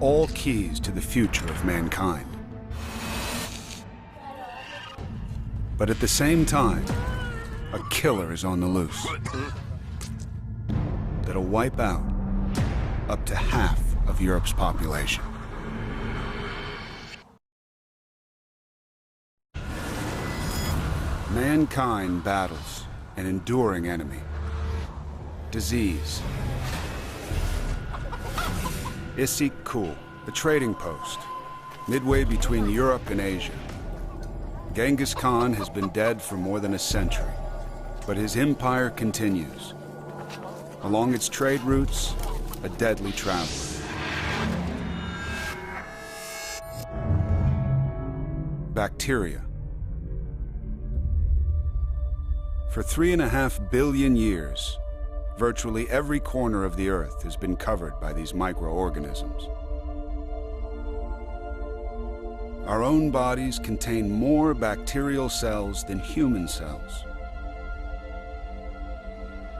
all keys to the future of mankind. But at the same time, a killer is on the loose that'll wipe out up to half of Europe's population. Mankind battles an enduring enemy: disease. Issyk-Kul, a trading post, midway between Europe and Asia. Genghis Khan has been dead for more than a century, but his empire continues. Along its trade routes, a deadly traveler. Bacteria. For 3.5 billion years, virtually every corner of the Earth has been covered by these microorganisms. Our own bodies contain more bacterial cells than human cells.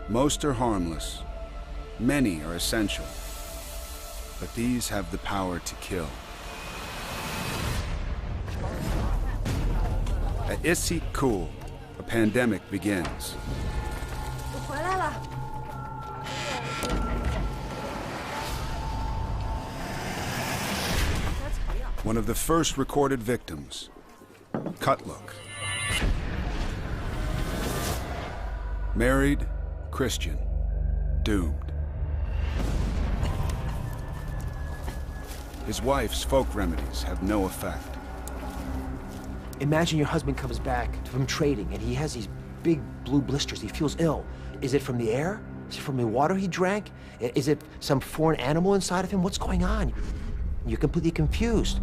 Most are harmless, many are essential, but these have the power to kill. At Issyk-Kul, a pandemic begins. One of the first recorded victims, Kutluk. Married, Christian, doomed. His wife's folk remedies have no effect. Imagine your husband comes back from trading and he has these big blue blisters. He feels ill. Is it from the air? Is it from the water he drank? Is it some foreign animal inside of him? What's going on? You're completely confused.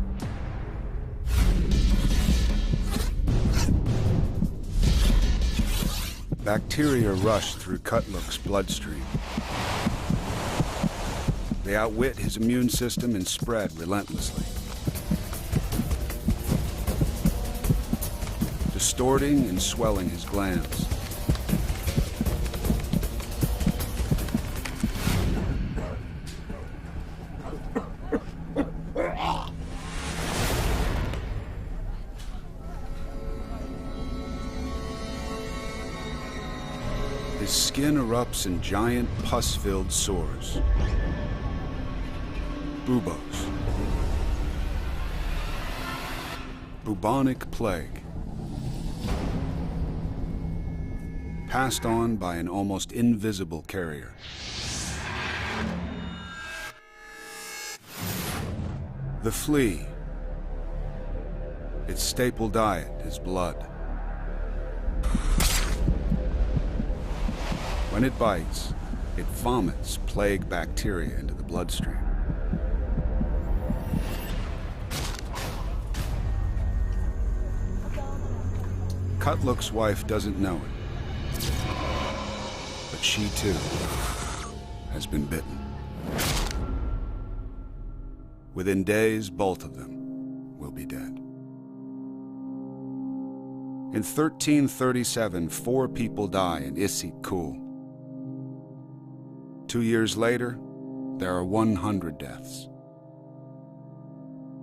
Bacteria rush through Kutluk's bloodstream. They outwit his immune system and spread relentlessly, distorting and swelling his glands. His skin erupts in giant pus-filled sores, buboes. Bubonic plague, passed on by an almost invisible carrier. The flea, its staple diet is blood. When it bites, it vomits plague bacteria into the bloodstream. Kutluk's wife doesn't know it, but she too has been bitten. Within days, both of them will be dead. In 1337, 4 people die in Issyk-Kul. 2 years later, there are 100 deaths.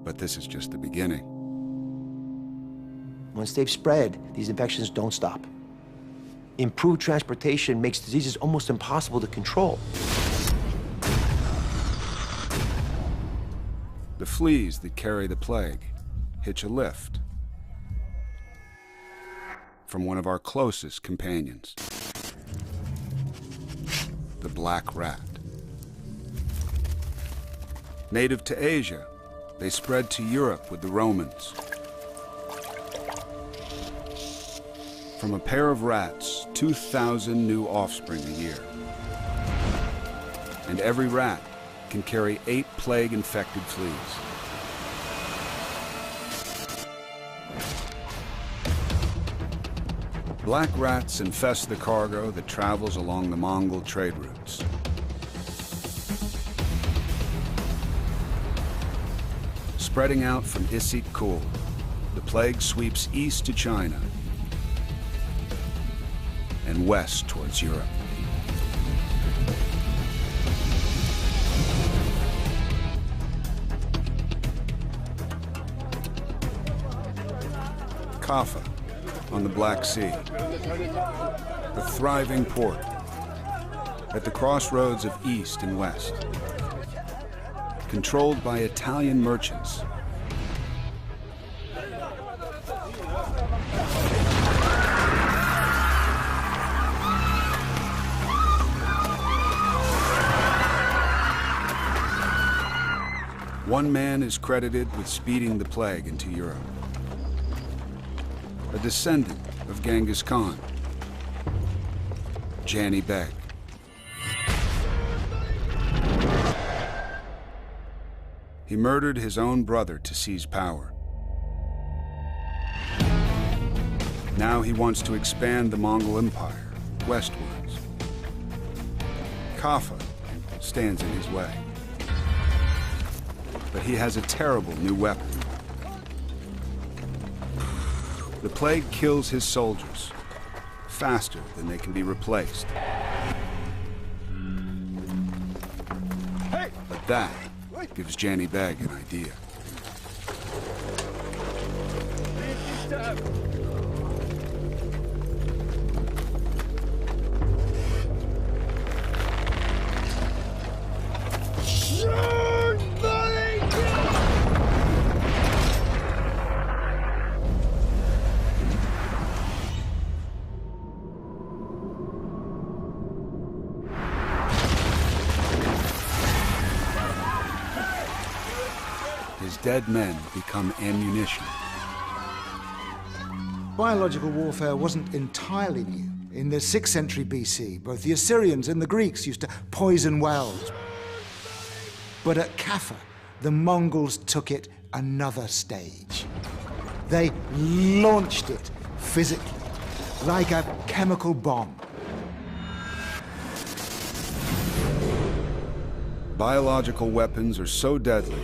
But this is just the beginning. Once they've spread, these infections don't stop. Improved transportation makes diseases almost impossible to control. The fleas that carry the plague hitch a lift from one of our closest companions, the black rat. Native to Asia, they spread to Europe with the Romans. From a pair of rats, 2,000 new offspring a year. And every rat can carry 8 plague-infected fleas. Black rats infest the cargo that travels along the Mongol trade routes. Spreading out from Issyk-Kul, the plague sweeps east to China and west towards Europe. Kaffa, on the Black Sea. A thriving port at the crossroads of East and West. Controlled by Italian merchants. One man is credited with speeding the plague into Europe. A descendant of Genghis Khan, Janni Beg. He murdered his own brother to seize power. Now he wants to expand the Mongol Empire westwards. Kaffa stands in his way. But he has a terrible new weapon. The plague kills his soldiers faster than they can be replaced. But that gives Janni Beg an idea. His dead men become ammunition. Biological warfare wasn't entirely new. In the 6th century BC, both the Assyrians and the Greeks used to poison wells. But at Kaffa, the Mongols took it another stage. They launched it physically, like a chemical bomb. Biological weapons are so deadly,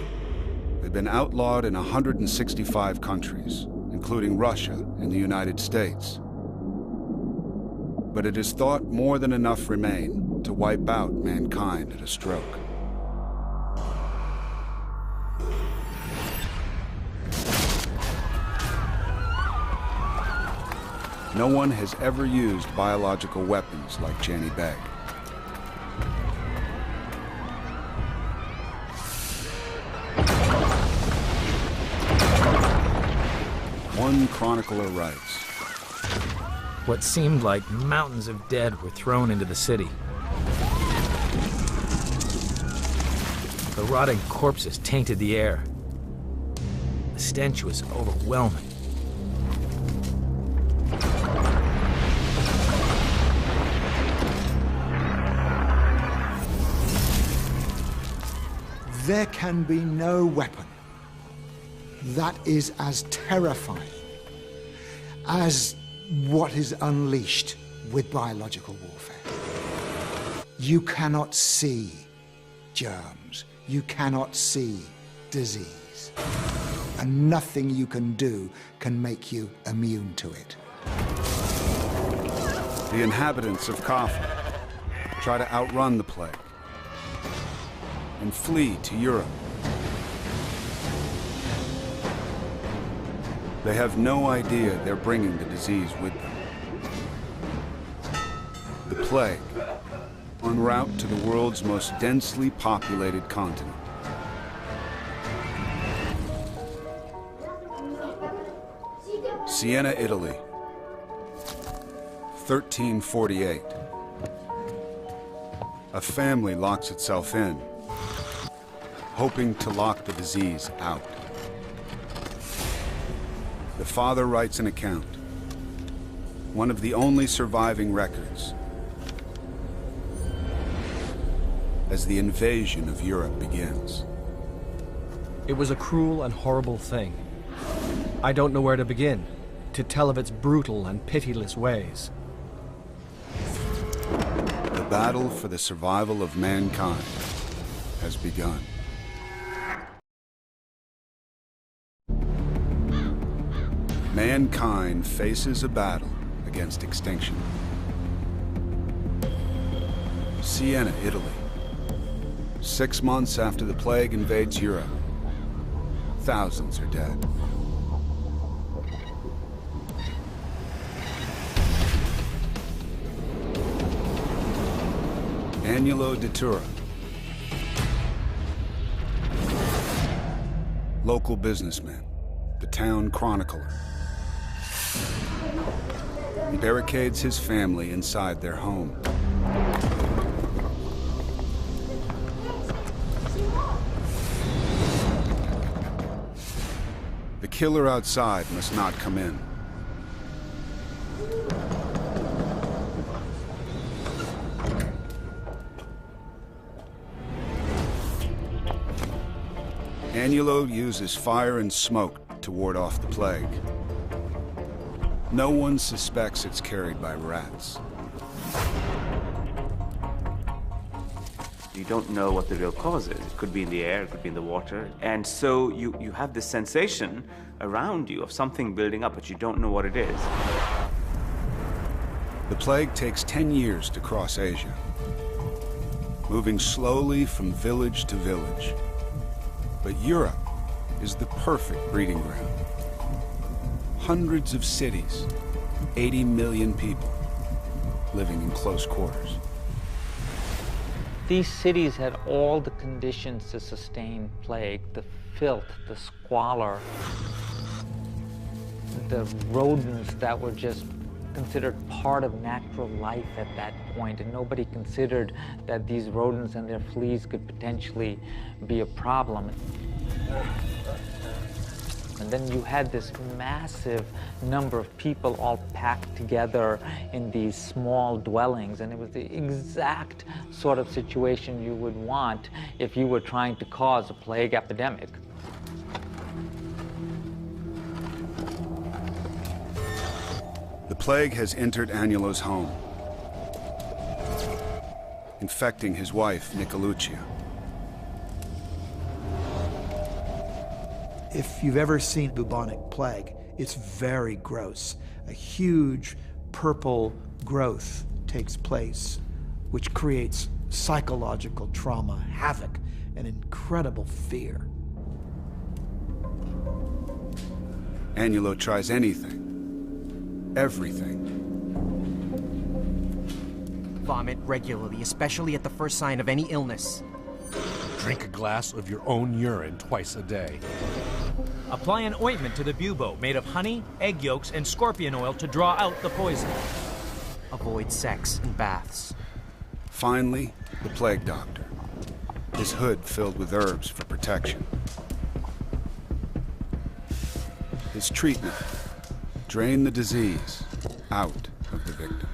they've been outlawed in 165 countries, including Russia and the United States. But it is thought more than enough remain to wipe out mankind at a stroke. No one has ever used biological weapons like Janni Beg. One chronicler writes, what seemed like mountains of dead were thrown into the city. The rotting corpses tainted the air. The stench was overwhelming. There can be no weapon that is as terrifying as what is unleashed with biological warfare. You cannot see germs. You cannot see disease. And nothing you can do can make you immune to it. The inhabitants of Kaffa try to outrun the plague and flee to Europe. They have no idea they're bringing the disease with them. The plague, en route to the world's most densely populated continent. Siena, Italy, 1348. A family locks itself in, hoping to lock the disease out. The father writes an account, one of the only surviving records, as the invasion of Europe begins. It was a cruel and horrible thing. I don't know where to begin to tell of its brutal and pitiless ways. The battle for the survival of mankind has begun. Mankind faces a battle against extinction. Siena, Italy. 6 months after the plague invades Europe, thousands are dead. Agnolo Datura. Local businessman, the town chronicler. He barricades his family inside their home. The killer outside must not come in. Agnolo uses fire and smoke to ward off the plague. No one suspects it's carried by rats. You don't know what the real cause is. It could be in the air, it could be in the water. And so you have this sensation around you of something building up, but you don't know what it is. The plague takes 10 years to cross Asia, moving slowly from village to village. But Europe is the perfect breeding ground. Hundreds of cities, 80 million people living in close quarters. These cities had all the conditions to sustain plague: the filth, the squalor, the rodents that were just considered part of natural life at that point, and nobody considered that these rodents and their fleas could potentially be a problem. And then you had this massive number of people all packed together in these small dwellings, and it was the exact sort of situation you would want if you were trying to cause a plague epidemic. The plague has entered Agnolo's home, infecting his wife, Nicoluccia. If you've ever seen bubonic plague, it's very gross. A huge purple growth takes place, which creates psychological trauma, havoc, and incredible fear. Agnolo tries anything, everything. Vomit regularly, especially at the first sign of any illness. Drink a glass of your own urine twice a day. Apply an ointment to the bubo made of honey, egg yolks, and scorpion oil to draw out the poison. Avoid sex and baths. Finally, the plague doctor, his hood filled with herbs for protection. His treatment: drain the disease out of the victim.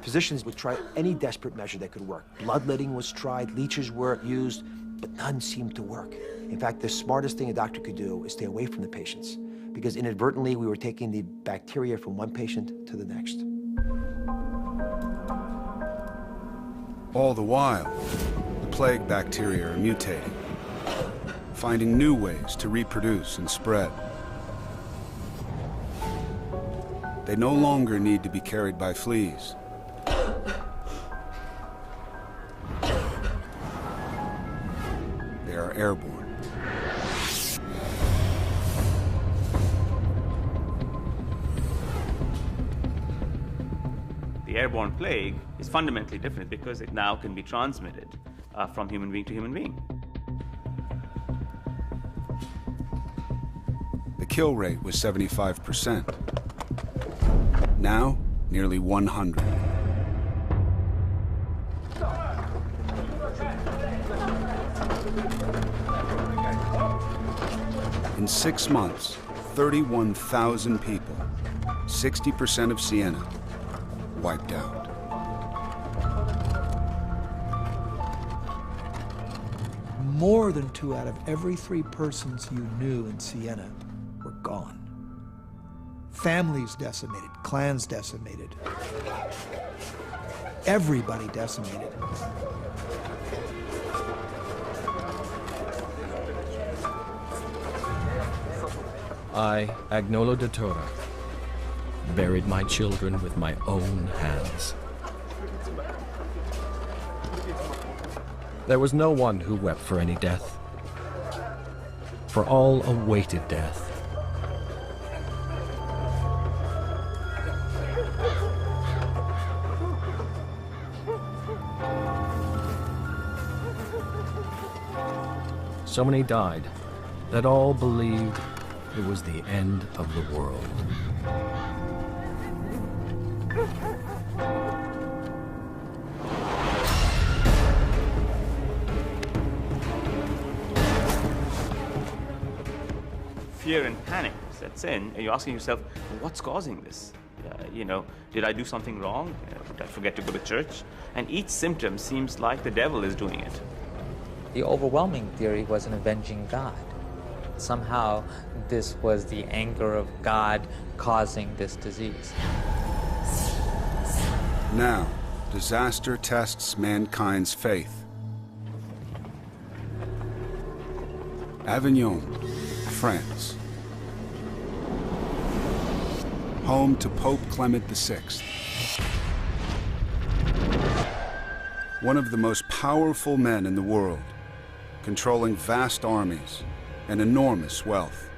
Physicians would try any desperate measure that could work. Bloodletting was tried, leeches were used, but none seemed to work. In fact, the smartest thing a doctor could do is stay away from the patients, because inadvertently we were taking the bacteria from one patient to the next. All the while, the plague bacteria are mutating, finding new ways to reproduce and spread. They no longer need to be carried by fleas. They are airborne. The airborne plague is fundamentally different because it now can be transmitted from human being to human being. The kill rate was 75%. Now, nearly 100. In 6 months, 31,000 people, 60% of Siena, wiped out. More than 2 out of every 3 persons you knew in Siena were gone. Families decimated, clans decimated. Everybody decimated. I, Agnolo Datura, buried my children with my own hands. There was no one who wept for any death, for all awaited death. So many died that all believed it was the end of the world. Fear and panic sets in, and you're asking yourself, what's causing this? Did I do something wrong? Did I forget to go to church? And each symptom seems like the devil is doing it. The overwhelming theory was an avenging God. Somehow, this was the anger of God causing this disease. Now, disaster tests mankind's faith. Avignon, France. Home to Pope Clement VI. One of the most powerful men in the world, controlling vast armies and enormous wealth.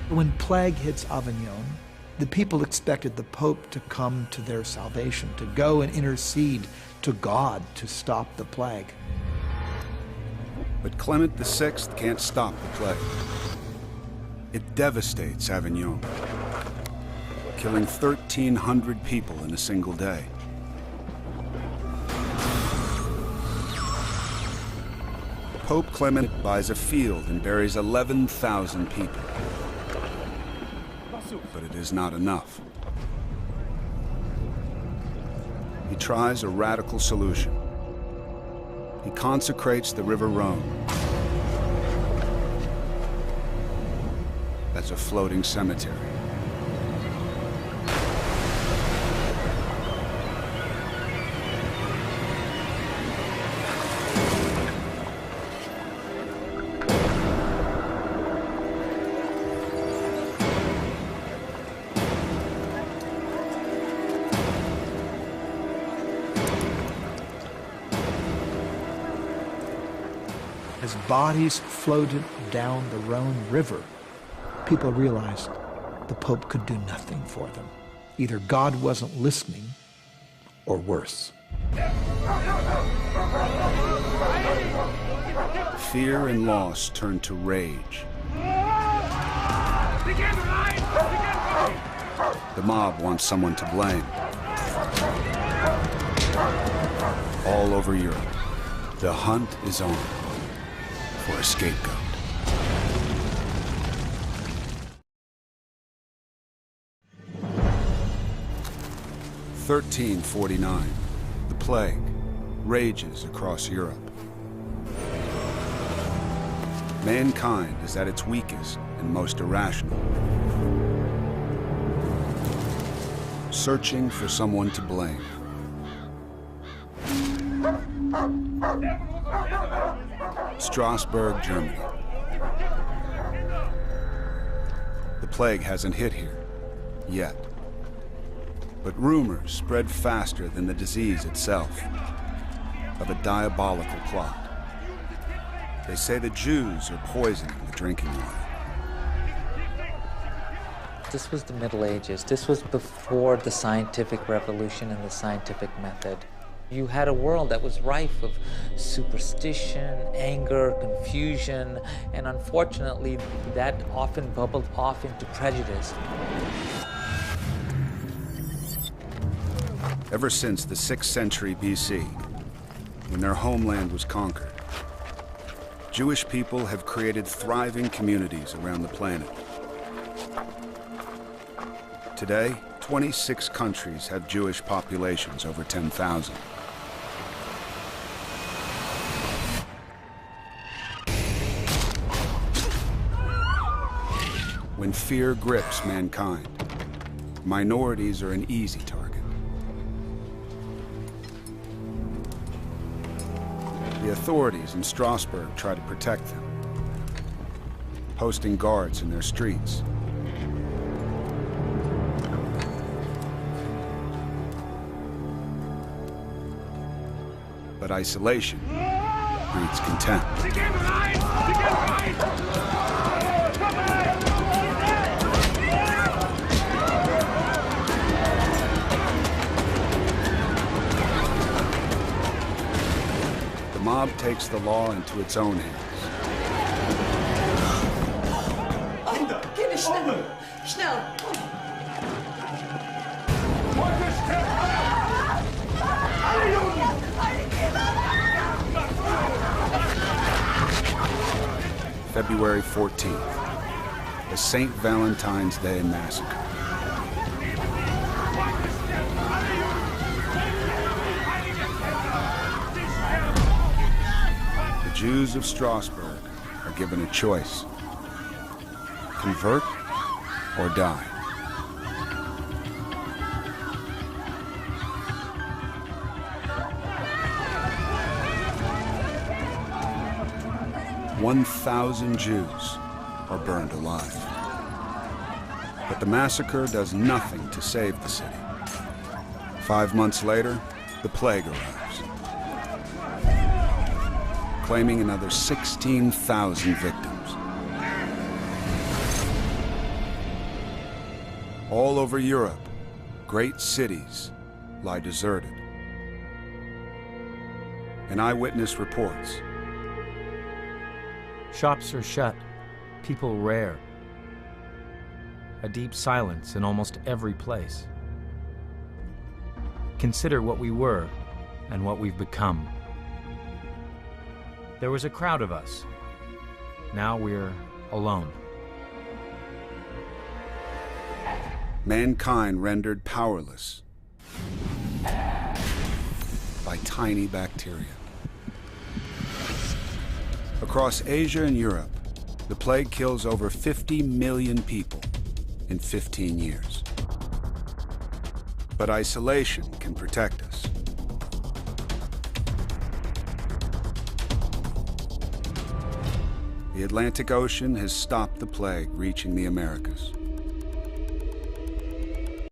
When plague hits Avignon, the people expected the Pope to come to their salvation, to go and intercede to God to stop the plague. But Clement VI can't stop the plague. It devastates Avignon, killing 1,300 people in a single day. Pope Clement buys a field and buries 11,000 people. But it is not enough. He tries a radical solution. He consecrates the River Rhone as a floating cemetery. As bodies floated down the Rhone River, people realized the Pope could do nothing for them. Either God wasn't listening, or worse. Fear and loss turned to rage. The mob wants someone to blame. All over Europe, the hunt is on for a scapegoat. (1349), the plague rages across Europe. Mankind is at its weakest and most irrational, searching for someone to blame. Strasbourg, Germany. The plague hasn't hit here yet. But rumors spread faster than the disease itself of a diabolical plot. They say the Jews are poisoning the drinking water. This was the Middle Ages. This was before the scientific revolution and the scientific method. You had a world that was rife of superstition, anger, confusion, and unfortunately, that often bubbled off into prejudice. Ever since the 6th century BC, when their homeland was conquered, Jewish people have created thriving communities around the planet. Today, 26 countries have Jewish populations over 10,000. When fear grips mankind, minorities are an easy target. The authorities in Strasbourg try to protect them, posting guards in their streets. But isolation breeds contempt. The mob takes the law into its own hands. Kinder, schnell! Schnell! February 14th, the St. Valentine's Day Massacre. The Jews of Strasbourg are given a choice: convert or die. "1,000 Jews are burned alive. But the massacre does nothing to save the city. 5 months later, the plague arrives, claiming another 16,000 victims. All over Europe, great cities lie deserted. An eyewitness reports: Shops are shut, people rare. A deep silence in almost every place. Consider what we were and what we've become. There was a crowd of us. Now we're alone. Mankind rendered powerless by tiny bacteria. Across Asia and Europe, the plague kills over 50 million people in 15 years. But isolation can protect us. The Atlantic Ocean has stopped the plague reaching the Americas.